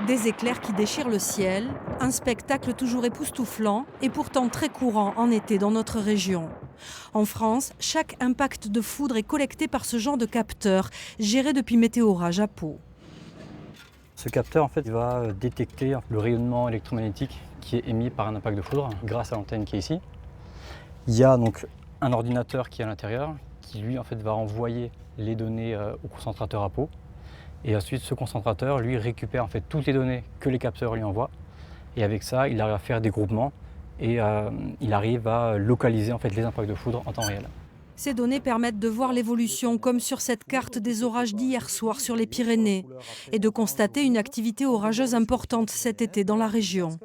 Des éclairs qui déchirent le ciel, un spectacle toujours époustouflant et pourtant très courant en été dans notre région. En France, chaque impact de foudre est collecté par ce genre de capteur, géré depuis Météorage à Pau. Ce capteur il va détecter le rayonnement électromagnétique qui est émis par un impact de foudre grâce à l'antenne qui est ici. Il y a donc un ordinateur qui est à l'intérieur qui lui va envoyer les données au concentrateur à Pau. Et ensuite ce concentrateur lui récupère toutes les données que les capteurs lui envoient. Et avec ça, il arrive à faire des groupements et il arrive à localiser les impacts de foudre en temps réel. Ces données permettent de voir l'évolution, comme sur cette carte des orages d'hier soir sur les Pyrénées, et de constater une activité orageuse importante cet été dans la région.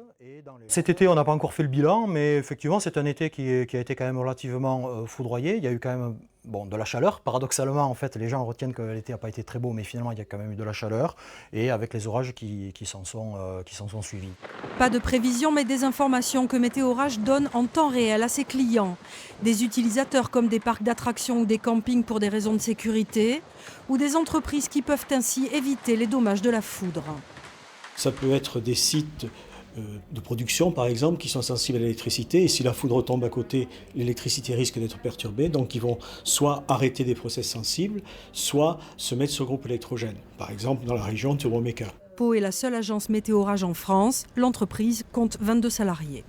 Cet été, on n'a pas encore fait le bilan, mais effectivement, c'est un été qui a été quand même relativement foudroyé. Il y a eu quand même de la chaleur. Paradoxalement, les gens retiennent que l'été n'a pas été très beau, mais finalement, il y a quand même eu de la chaleur, et avec les orages qui s'en sont suivis. Pas de prévision, mais des informations que Météorage donne en temps réel à ses clients. Des utilisateurs comme des parcs d'attractions ou des campings pour des raisons de sécurité, ou des entreprises qui peuvent ainsi éviter les dommages de la foudre. Ça peut être des sites de production, par exemple, qui sont sensibles à l'électricité. Et si la foudre tombe à côté, l'électricité risque d'être perturbée. Donc ils vont soit arrêter des process sensibles, soit se mettre sur le groupe électrogène. Par exemple, dans la région Turboméca. Pau est la seule agence Météorage en France. L'entreprise compte 22 salariés.